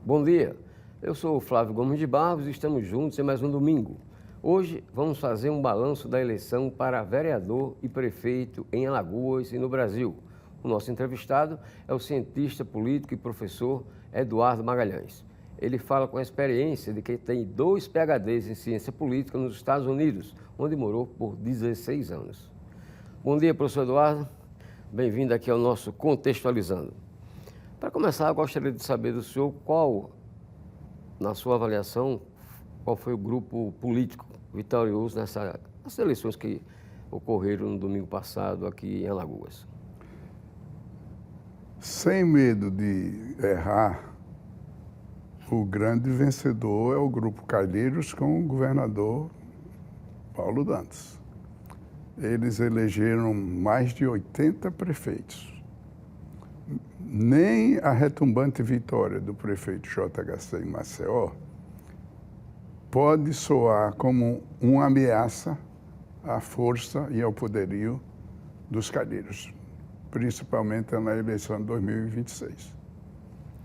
Bom dia, eu sou o Flávio Gomes de Barros e estamos juntos em mais um domingo. Hoje vamos fazer um balanço da eleição para vereador e prefeito em Alagoas e no Brasil. O nosso entrevistado é o cientista político e professor Eduardo Magalhães. Ele fala com a experiência de quem tem 2 PhDs em ciência política nos Estados Unidos, onde morou por 16 anos. Bom dia, professor Eduardo. Bem-vindo aqui ao nosso Contextualizando. Para começar, eu gostaria de saber do senhor na sua avaliação, qual foi o grupo político vitorioso nessas eleições que ocorreram no domingo passado aqui em Alagoas. Sem medo de errar, o grande vencedor é o Grupo Calheiros com o governador Paulo Dantas. Eles elegeram mais de 80 prefeitos. Nem a retumbante vitória do prefeito JHC em Maceió pode soar como uma ameaça à força e ao poderio dos calheiros, principalmente na eleição de 2026.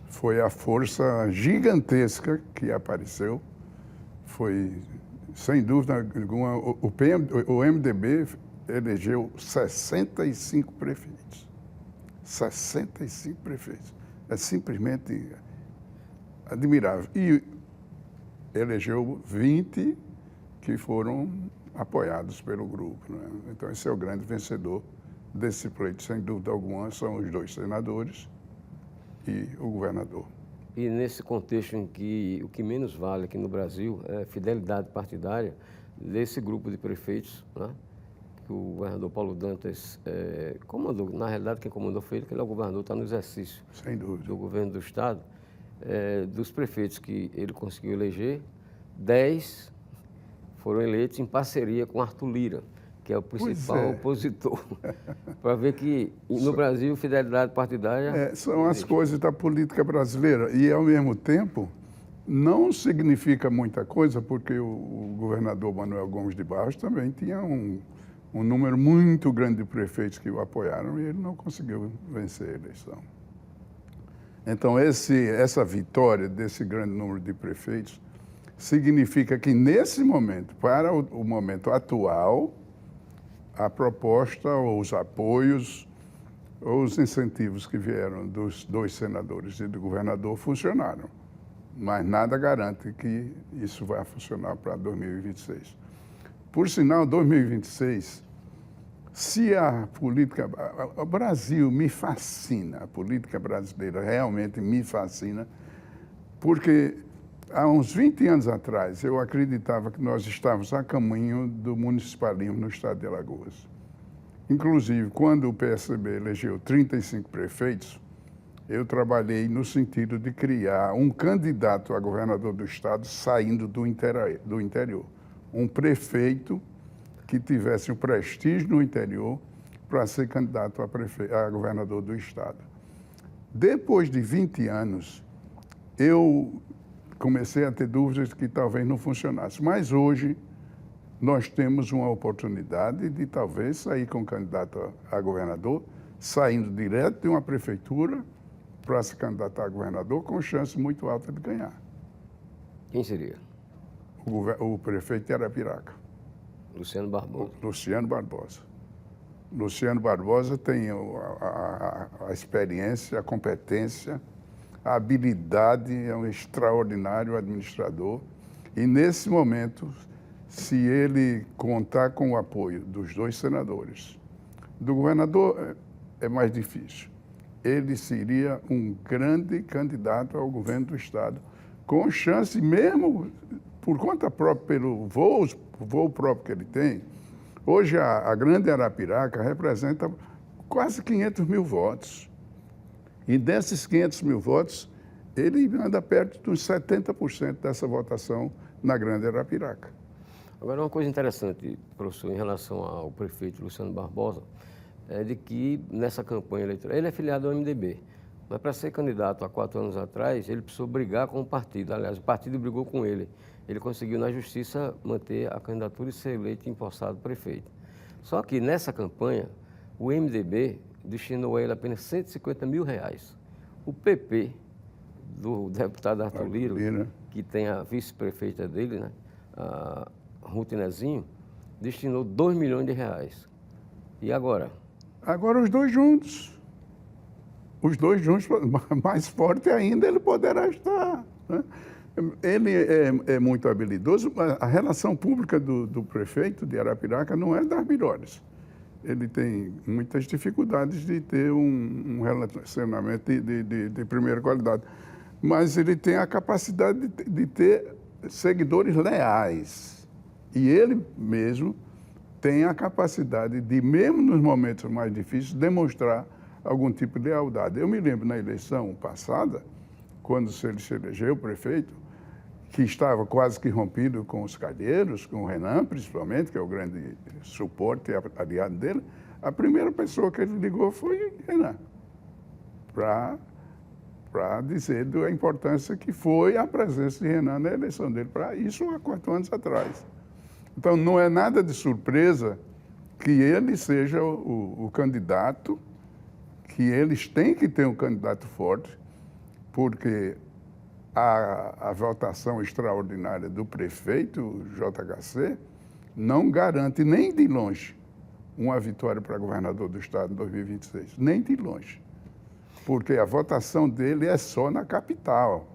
Foi a força gigantesca que apareceu, foi, sem dúvida alguma, o MDB elegeu 65 prefeitos. 65 prefeitos. É simplesmente admirável. E elegeu 20 que foram apoiados pelo grupo, né? Então, esse é o grande vencedor desse pleito, sem dúvida alguma, são os 2 senadores e o governador. E nesse contexto em que o que menos vale aqui no Brasil é a fidelidade partidária desse grupo de prefeitos, né? Que o governador Paulo Dantas comandou. Na realidade, quem comandou foi ele, que ele é o governador, está no exercício Sem dúvida. do governo do Estado. Dos prefeitos que ele conseguiu eleger, 10 foram eleitos em parceria com Arthur Lira, que é o principal opositor. Para ver que no Brasil, fidelidade partidária... são as coisas da política brasileira. E, ao mesmo tempo, não significa muita coisa, porque o governador Manuel Gomes de Barros também tinha um número muito grande de prefeitos que o apoiaram e ele não conseguiu vencer a eleição. Então, essa vitória desse grande número de prefeitos significa que, nesse momento, para o momento atual, a proposta, ou os apoios, ou os incentivos que vieram dos 2 senadores e do governador funcionaram. Mas nada garante que isso vai funcionar para 2026. Por sinal, 2026, se a política... O Brasil me fascina, a política brasileira realmente me fascina, porque há uns 20 anos atrás eu acreditava que nós estávamos a caminho do municipalismo no estado de Alagoas. Inclusive, quando o PSB elegeu 35 prefeitos, eu trabalhei no sentido de criar um candidato a governador do estado saindo do interior. Um prefeito que tivesse o prestígio no interior para ser candidato a governador do estado. Depois de 20 anos, eu comecei a ter dúvidas que talvez não funcionasse. Mas hoje nós temos uma oportunidade de talvez sair com candidato a governador, saindo direto de uma prefeitura para se candidatar a governador com chance muito alta de ganhar. Quem seria? O prefeito de Arapiraca. Luciano Barbosa. Luciano Barbosa. Luciano Barbosa tem a experiência, a competência, a habilidade, é um extraordinário administrador. E, nesse momento, se ele contar com o apoio dos 2 senadores, do governador é mais difícil. Ele seria um grande candidato ao governo do estado, com chance mesmo por conta própria, pelo voo próprio que ele tem. Hoje, a grande Arapiraca representa quase 500 mil votos. E desses 500 mil votos, ele anda perto dos 70% dessa votação na grande Arapiraca. Agora, uma coisa interessante, professor, em relação ao prefeito Luciano Barbosa, é de que nessa campanha eleitoral, ele é filiado ao MDB, mas para ser candidato há 4 anos atrás, ele precisou brigar com o partido. Aliás, o partido brigou com ele. Ele conseguiu, na justiça, manter a candidatura e ser eleito e empossado prefeito. Só que nessa campanha, o MDB destinou a ele apenas R$ 150 mil. O PP do deputado Arthur Lira, Lira. que tem a vice-prefeita dele, né, a Ruth Nezinho, destinou 2 milhões de reais. E agora? Agora os dois juntos. Os dois juntos, mais forte ainda, ele poderá estar. Né? Ele é muito habilidoso, mas a relação pública do prefeito de Arapiraca não é das melhores. Ele tem muitas dificuldades de ter um relacionamento de primeira qualidade. Mas ele tem a capacidade de ter seguidores leais. E ele mesmo tem a capacidade de, mesmo nos momentos mais difíceis, demonstrar algum tipo de lealdade. Eu me lembro na eleição passada, quando ele se elegeu prefeito, que estava quase que rompido com os calheiros, com o Renan, principalmente, que é o grande suporte e aliado dele, a primeira pessoa que ele ligou foi Renan, para dizer da importância que foi a presença de Renan na eleição dele, para isso há 4 anos atrás. Então, não é nada de surpresa que ele seja o candidato, que eles têm que ter um candidato forte, porque a votação extraordinária do prefeito, JHC, não garante nem de longe uma vitória para governador do estado em 2026, nem de longe. Porque a votação dele é só na capital.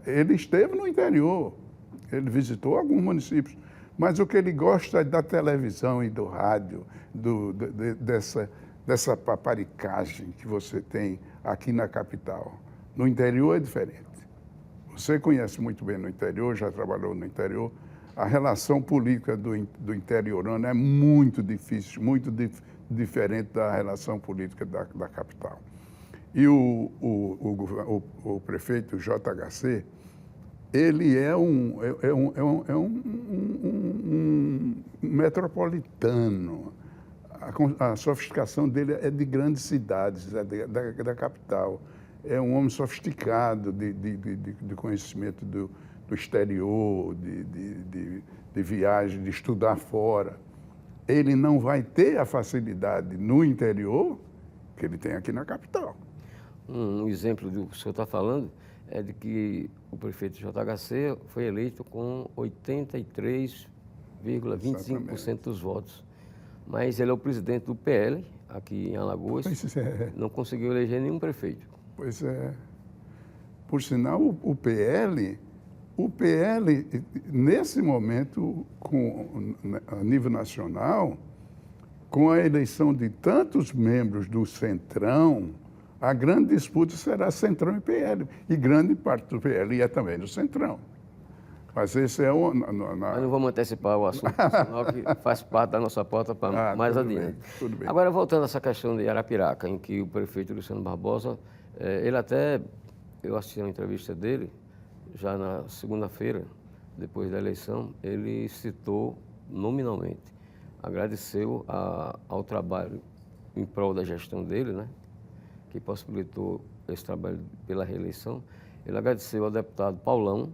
Ele esteve no interior, ele visitou alguns municípios, mas o que ele gosta é da televisão e do rádio, dessa paparicagem que você tem aqui na capital. No interior é diferente. Você conhece muito bem no interior, já trabalhou no interior. A relação política do interiorano é muito difícil, muito diferente da relação política da capital. E o prefeito JHC, ele é um metropolitano. A sofisticação dele é de grandes cidades, é da capital. É um homem sofisticado de conhecimento do exterior, de viagem, de estudar fora. Ele não vai ter a facilidade no interior que ele tem aqui na capital. Um exemplo do que o senhor está falando é de que o prefeito JHC foi eleito com 83,25% dos votos. Mas ele é o presidente do PL, aqui em Alagoas, não conseguiu eleger nenhum prefeito. Pois é. Por sinal, o PL, nesse momento, a nível nacional, com a eleição de tantos membros do Centrão, a grande disputa será Centrão e PL. E grande parte do PL é também do Centrão. Mas esse é o... Mas não vamos antecipar o assunto, senão que faz parte da nossa pauta para mais adiante. Tudo bem. Agora, voltando a essa questão de Arapiraca, em que o prefeito Luciano Barbosa, ele até, eu assisti a uma entrevista dele, já na segunda-feira, depois da eleição, ele citou nominalmente, agradeceu ao trabalho em prol da gestão dele, né, que possibilitou esse trabalho pela reeleição. Ele agradeceu ao deputado Paulão,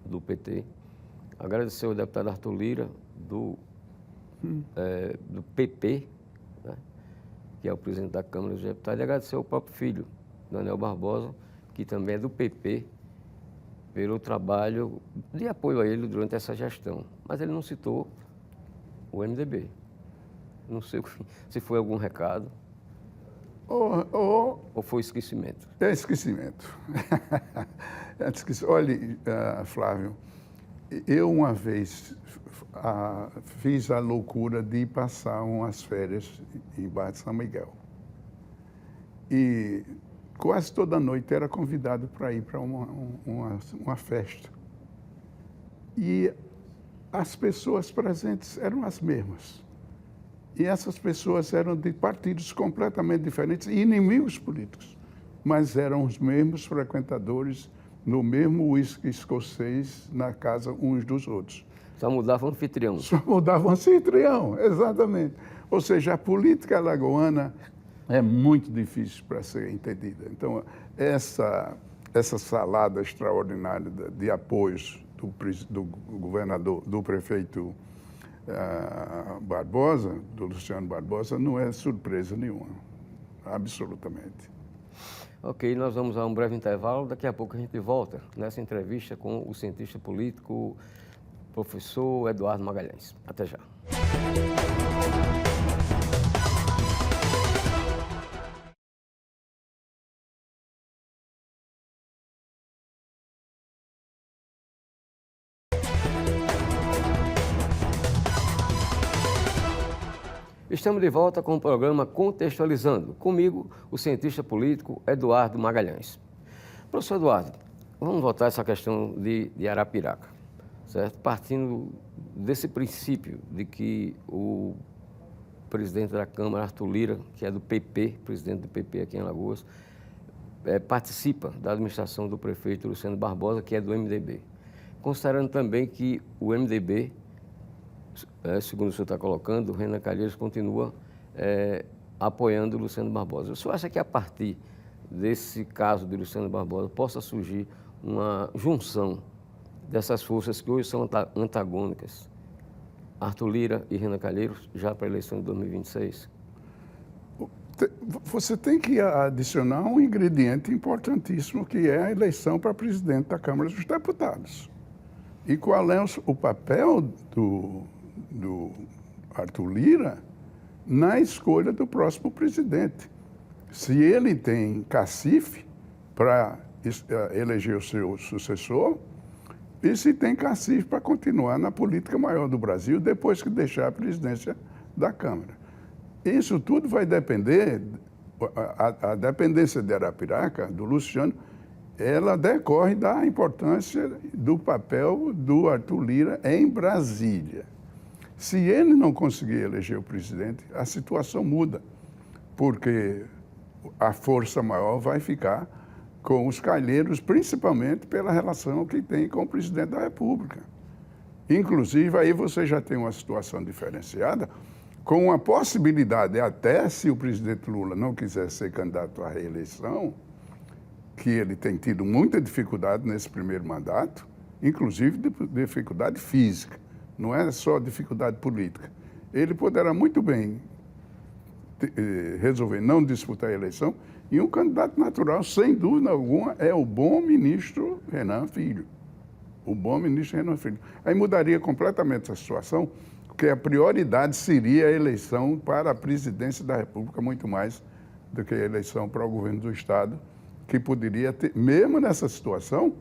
do PT, agradeceu ao deputado Arthur Lira, do PP, né, que é o presidente da Câmara dos Deputados, e agradeceu ao próprio filho, Daniel Barbosa, que também é do PP, pelo trabalho de apoio a ele durante essa gestão. Mas ele não citou o MDB. Não sei se foi algum recado ou foi esquecimento. É esquecimento. Olha, Flávio, eu uma vez fiz a loucura de passar umas férias em Barra de São Miguel. E quase toda noite era convidado para ir para uma festa. E as pessoas presentes eram as mesmas. E essas pessoas eram de partidos completamente diferentes e inimigos políticos, mas eram os mesmos frequentadores no mesmo uísque escocês na casa uns dos outros. Só mudava o anfitrião. Só mudava o anfitrião, exatamente. Ou seja, a política alagoana é muito difícil para ser entendida. Então, essa salada extraordinária de apoios do governador, do prefeito Barbosa, do Luciano Barbosa, não é surpresa nenhuma, absolutamente. Ok, nós vamos a um breve intervalo. Daqui a pouco a gente volta nessa entrevista com o cientista político, professor Eduardo Magalhães. Até já. Estamos de volta com o programa Contextualizando. Comigo, o cientista político Eduardo Magalhães. Professor Eduardo, vamos voltar a essa questão de Arapiraca, certo? Partindo desse princípio de que o presidente da Câmara, Arthur Lira, que é do PP, presidente do PP aqui em Alagoas, participa da administração do prefeito Luciano Barbosa, que é do MDB. Considerando também que o MDB, segundo o senhor está colocando, o Renan Calheiros continua apoiando o Luciano Barbosa. O senhor acha que a partir desse caso de Luciano Barbosa possa surgir uma junção dessas forças que hoje são antagônicas, Arthur Lira e Renan Calheiros, já para a eleição de 2026? Você tem que adicionar um ingrediente importantíssimo, que é a eleição para presidente da Câmara dos Deputados. E qual é o papel do Arthur Lira na escolha do próximo presidente? Se ele tem cacife para eleger o seu sucessor, e se tem cacife para continuar na política maior do Brasil depois que deixar a presidência da Câmara. Isso tudo vai depender, a dependência de Arapiraca, do Luciano, ela decorre da importância do papel do Arthur Lira em Brasília. Se ele não conseguir eleger o presidente, a situação muda, porque a força maior vai ficar com os Calheiros, principalmente pela relação que tem com o presidente da República. Inclusive, aí você já tem uma situação diferenciada, com a possibilidade, até se o presidente Lula não quiser ser candidato à reeleição, que ele tem tido muita dificuldade nesse primeiro mandato, inclusive dificuldade física, não é só dificuldade política. Ele poderá muito bem resolver não disputar a eleição, e um candidato natural, sem dúvida alguma, é o bom ministro Renan Filho. O bom ministro Renan Filho. Aí mudaria completamente a situação, porque a prioridade seria a eleição para a presidência da República, muito mais do que a eleição para o governo do Estado, que poderia ter, mesmo nessa situação,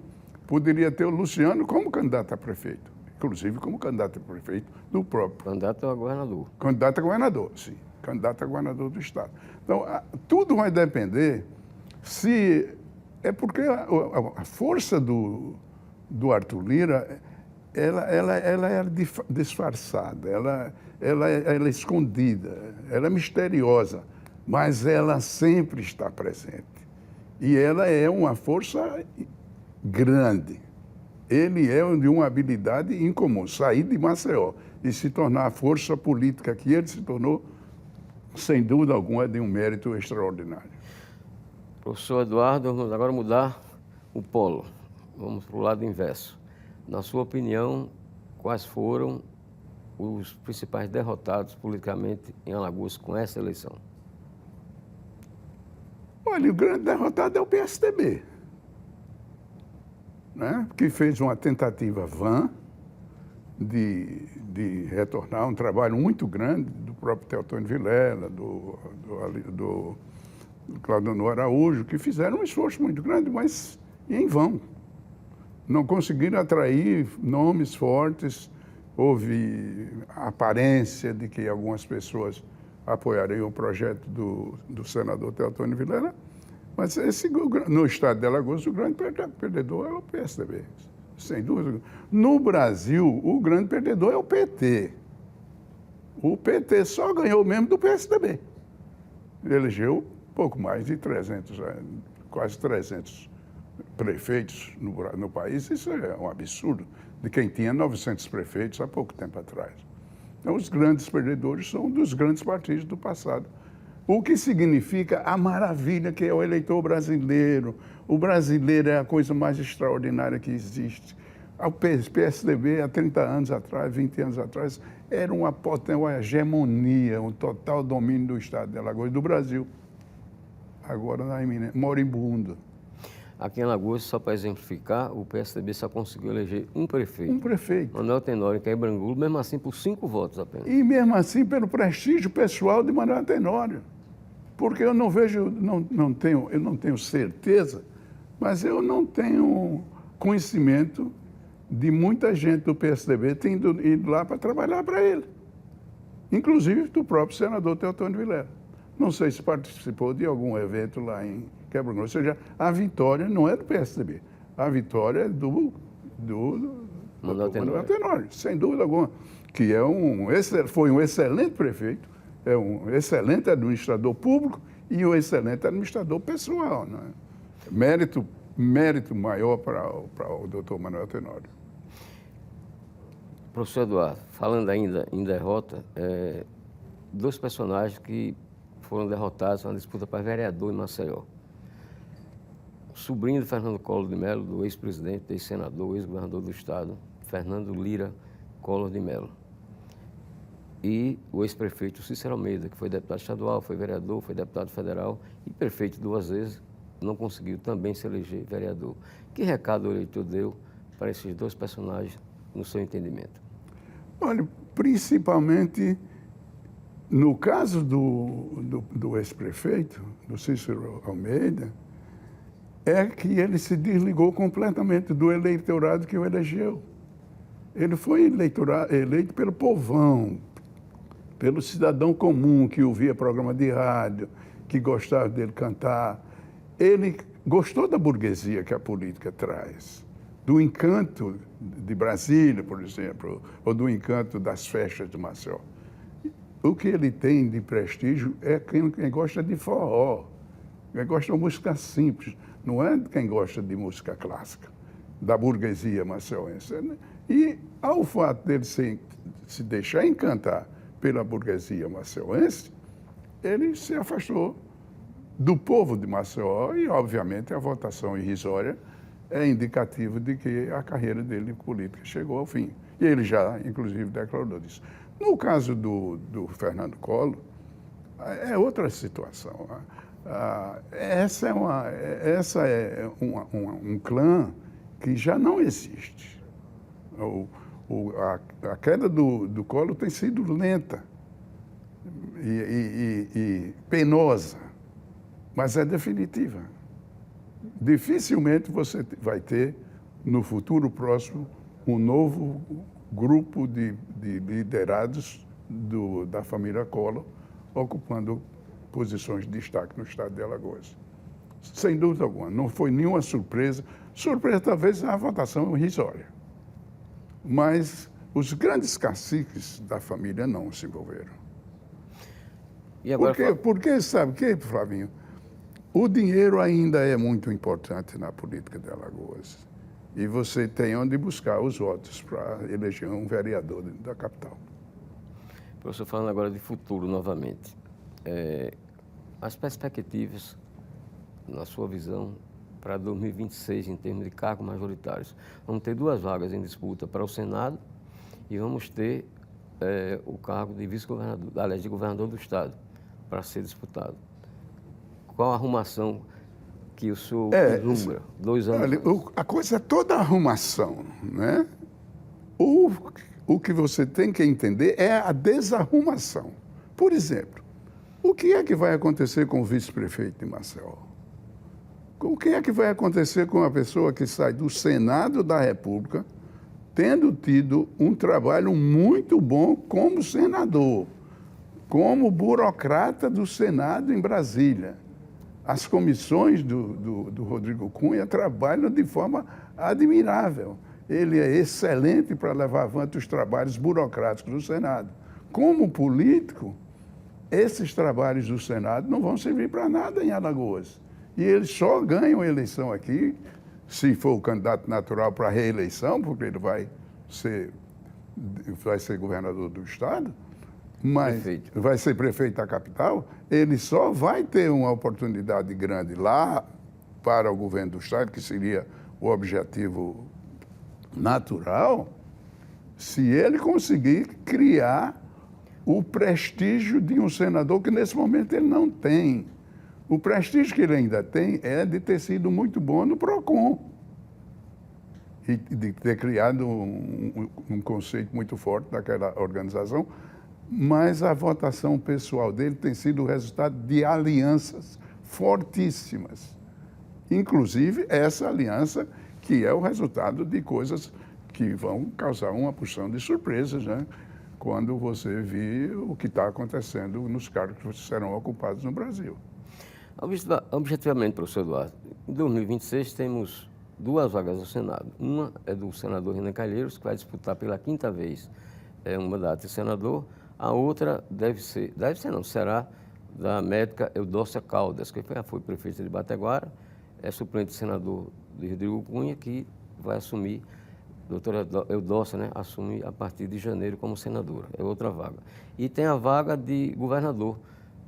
poderia ter o Luciano como candidato a prefeito, inclusive como candidato a prefeito do próprio. Candidato a governador. Candidato a governador, sim. Candidato a governador do Estado. Então, tudo vai depender se... É porque a força do Arthur Lira, ela é disfarçada, ela é escondida, ela é misteriosa, mas ela sempre está presente. E ela é uma força grande. Ele é de uma habilidade incomum, sair de Maceió e se tornar a força política que ele se tornou, sem dúvida alguma, é de um mérito extraordinário. Professor Eduardo, vamos agora mudar o polo. Vamos para o lado inverso. Na sua opinião, quais foram os principais derrotados politicamente em Alagoas com essa eleição? Olha, o grande derrotado é o PSDB, né? Que fez uma tentativa vã de retornar um trabalho muito grande do próprio Teotônio Vilela, do Claudionor Araújo, que fizeram um esforço muito grande, mas em vão. Não conseguiram atrair nomes fortes, houve a aparência de que algumas pessoas apoiariam o projeto do senador Teotônio Vilela, mas no estado de Alagoas o grande perdedor é o PSDB, sem dúvida. No Brasil, o grande perdedor é o PT. O PT só ganhou mesmo do PSDB. Elegeu pouco mais de 300, quase 300 prefeitos no país. Isso é um absurdo, de quem tinha 900 prefeitos há pouco tempo atrás. Então, os grandes perdedores são dos grandes partidos do passado. O que significa a maravilha que é o eleitor brasileiro. O brasileiro é a coisa mais extraordinária que existe. O PSDB, há 30 anos atrás, 20 anos atrás, era uma potência, uma hegemonia, um total domínio do Estado de Alagoas e do Brasil. agora moribundo. Aqui em Alagoas, só para exemplificar, o PSDB só conseguiu eleger um prefeito. Um prefeito. Manuel Tenório, em Caibrangulo, mesmo assim por 5 votos apenas. E mesmo assim pelo prestígio pessoal de Manuel Tenório. Porque eu não vejo, eu não tenho certeza, mas eu não tenho conhecimento de muita gente do PSDB tendo ido lá para trabalhar para ele. Inclusive do próprio senador Teotônio Vilela. Não sei se participou de algum evento lá em Quebra-Nós. Ou seja, a vitória não é do PSDB. A vitória é do Manuel Tenório, sem dúvida alguma. Que foi um excelente prefeito, é um excelente administrador público e um excelente administrador pessoal. Não é? Mérito maior para o doutor Manuel Tenório. Professor Eduardo, falando ainda em derrota, dois personagens que foram derrotados na disputa para vereador em Maceió. O sobrinho de Fernando Collor de Mello, do ex-presidente, ex-senador, ex-governador do estado, Fernando Lira Collor de Mello. E o ex-prefeito Cícero Almeida, que foi deputado estadual, foi vereador, foi deputado federal e prefeito 2 vezes, não conseguiu também se eleger vereador. Que recado o eleitor deu para esses dois personagens, no seu entendimento? Olha, principalmente no caso do ex-prefeito, do Cícero Almeida, é que ele se desligou completamente do eleitorado que o elegeu. Ele foi eleito pelo povão, pelo cidadão comum que ouvia programa de rádio, que gostava dele cantar. Ele gostou da burguesia que a política traz, do encanto de Brasília, por exemplo, ou do encanto das festas de Maceió. O que ele tem de prestígio é quem gosta de forró, quem gosta de música simples, não é quem gosta de música clássica, da burguesia maceiense. E ao fato dele se deixar encantar pela burguesia maceiense, ele se afastou do povo de Maceió e, obviamente, a votação irrisória é indicativo de que a carreira dele política chegou ao fim. E ele já, inclusive, declarou isso. No caso do Fernando Collor, é outra situação. Essa é um clã que já não existe. A queda do Collor tem sido lenta e penosa, mas é definitiva. Dificilmente você vai ter, no futuro próximo, um novo grupo de liderados da família Collor ocupando posições de destaque no estado de Alagoas. Sem dúvida alguma, não foi nenhuma surpresa. Surpresa talvez a votação irrisória. Mas os grandes caciques da família não se envolveram. E agora, porque sabe o que, Flavinho? O dinheiro ainda é muito importante na política de Alagoas. E você tem onde buscar os votos para eleger um vereador da capital. professor, falando agora de futuro novamente, as perspectivas, na sua visão, para 2026, em termos de cargos majoritários. Vamos ter 2 vagas em disputa para o Senado e vamos ter o cargo de vice-governador, aliás, de governador do estado, para ser disputado. Qual a arrumação que o senhor vislumbra? 2 anos. Olha, a coisa é toda arrumação, né? O que você tem que entender é a desarrumação. Por exemplo, o que é que vai acontecer com o vice-prefeito de Maceió? O que é que vai acontecer com a pessoa que sai do Senado da República, tendo tido um trabalho muito bom como senador, como burocrata do Senado em Brasília? As comissões do Rodrigo Cunha trabalham de forma admirável. Ele é excelente para levar avante os trabalhos burocráticos do Senado. Como político, esses trabalhos do Senado não vão servir para nada em Alagoas. E eles só ganham eleição aqui, se for o candidato natural para a reeleição, porque ele vai ser governador do estado, mas vai ser prefeito da capital, ele só vai ter uma oportunidade grande lá para o governo do estado, que seria o objetivo natural, se ele conseguir criar o prestígio de um senador que nesse momento ele não tem. O prestígio que ele ainda tem é de ter sido muito bom no PROCON e de ter criado um conceito muito forte daquela organização, mas a votação pessoal dele tem sido o resultado de alianças fortíssimas. Inclusive, essa aliança que é o resultado de coisas que vão causar uma porção de surpresas, né? Quando você vê o que está acontecendo nos cargos que serão ocupados no Brasil. Objetivamente, professor Eduardo, em 2026 temos 2 vagas no Senado. Uma é do senador Renan Calheiros, que vai disputar pela 5ª vez um mandato de senador. A outra será da médica Eudócia Caldas, que foi prefeita de Bateguara, é suplente de senador de Rodrigo Cunha, que vai assumir, a doutora Eudócia, né, assume a partir de janeiro como senadora, é outra vaga. E tem a vaga de governador,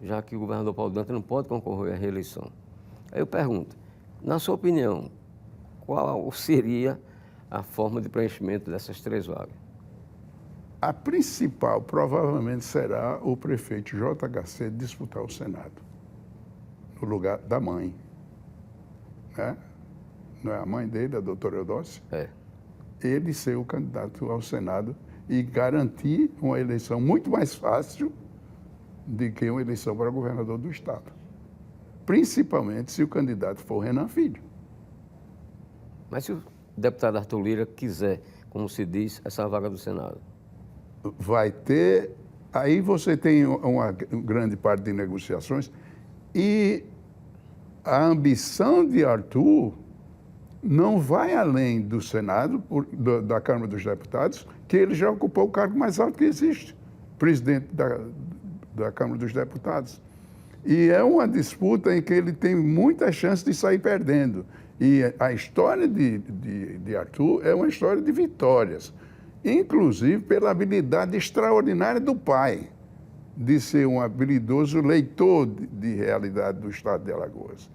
já que o governador Paulo Dantas não pode concorrer à reeleição. Aí eu pergunto, na sua opinião, qual seria a forma de preenchimento dessas 3 vagas? A principal provavelmente será o prefeito JHC disputar o Senado, no lugar da mãe. Né? Não é a mãe dele, a doutora Eudócia? É. Ele ser o candidato ao Senado e garantir uma eleição muito mais fácil do que uma eleição para governador do Estado. Principalmente se o candidato for Renan Filho. Mas se o deputado Arthur Lira quiser, como se diz, essa vaga do Senado? Vai ter... Aí você tem uma grande parte de negociações e a ambição de Arthur não vai além do Senado, da Câmara dos Deputados, que ele já ocupou o cargo mais alto que existe, presidente da Câmara dos Deputados. E é uma disputa em que ele tem muita chance de sair perdendo. E a história de Arthur é uma história de vitórias, inclusive pela habilidade extraordinária do pai, de ser um habilidoso leitor de realidade do estado de Alagoas.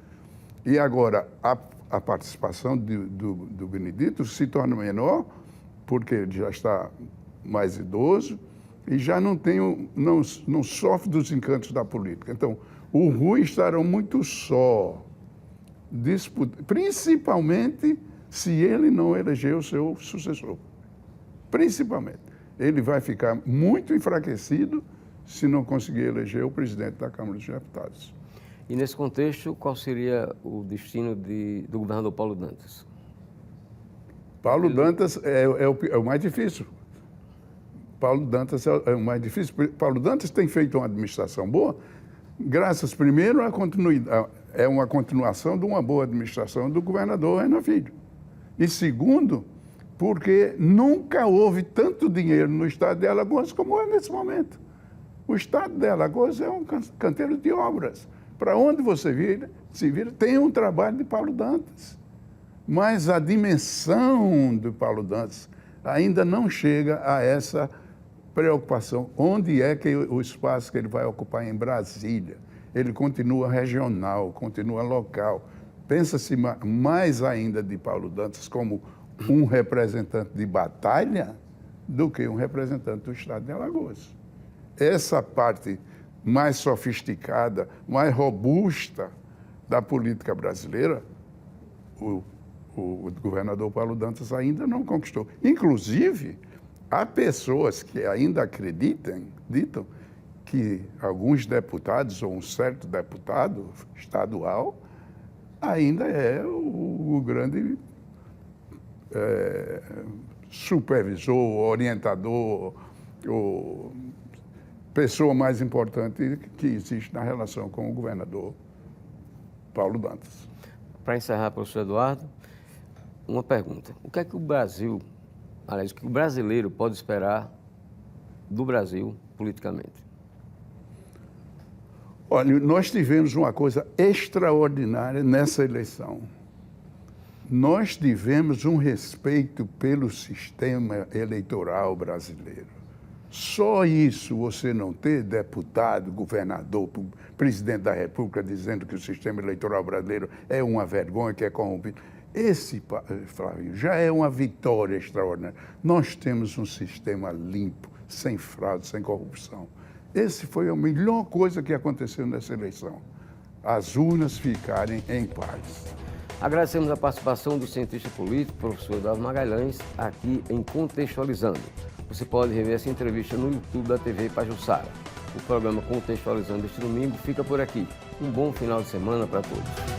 E agora, a participação do Benedito se torna menor, porque ele já está mais idoso e já não sofre dos encantos da política. Então, o Rui estará muito só, principalmente se ele não eleger o seu sucessor. Principalmente. Ele vai ficar muito enfraquecido se não conseguir eleger o presidente da Câmara dos Deputados. E nesse contexto, qual seria o destino do governador Paulo Dantas? Paulo Dantas é o mais difícil. Paulo Dantas é o mais difícil. Paulo Dantas tem feito uma administração boa, graças, primeiro, à continuidade, é uma continuação de uma boa administração do governador Renan Filho. E segundo, porque nunca houve tanto dinheiro no estado de Alagoas como é nesse momento. O estado de Alagoas é um canteiro de obras. Para onde você se vira, tem um trabalho de Paulo Dantas. Mas a dimensão do Paulo Dantas ainda não chega a essa preocupação. Onde é que o espaço que ele vai ocupar em Brasília? Ele continua regional, continua local. Pensa-se mais ainda de Paulo Dantas como um representante de batalha do que um representante do estado de Alagoas. Essa parte mais sofisticada, mais robusta da política brasileira, o governador Paulo Dantas ainda não conquistou. Inclusive, há pessoas que ainda acreditam que alguns deputados, ou um certo deputado estadual, ainda é o grande supervisor, orientador, pessoa mais importante que existe na relação com o governador Paulo Dantas. Para encerrar, professor Eduardo, uma pergunta. O que é que o Brasil, aliás, o que o brasileiro pode esperar do Brasil politicamente? Olha, nós tivemos uma coisa extraordinária nessa eleição. Nós tivemos um respeito pelo sistema eleitoral brasileiro. Só isso, você não ter deputado, governador, presidente da República dizendo que o sistema eleitoral brasileiro é uma vergonha, que é corrompido. Esse, Flávio, já é uma vitória extraordinária. Nós temos um sistema limpo, sem fraude, sem corrupção. Esse foi a melhor coisa que aconteceu nessa eleição. as urnas ficarem em paz. Agradecemos a participação do cientista político, professor Eduardo Magalhães, aqui em Contextualizando. Você pode rever essa entrevista no YouTube da TV Pajuçara. O programa Contextualizando este domingo fica por aqui. Um bom final de semana para todos.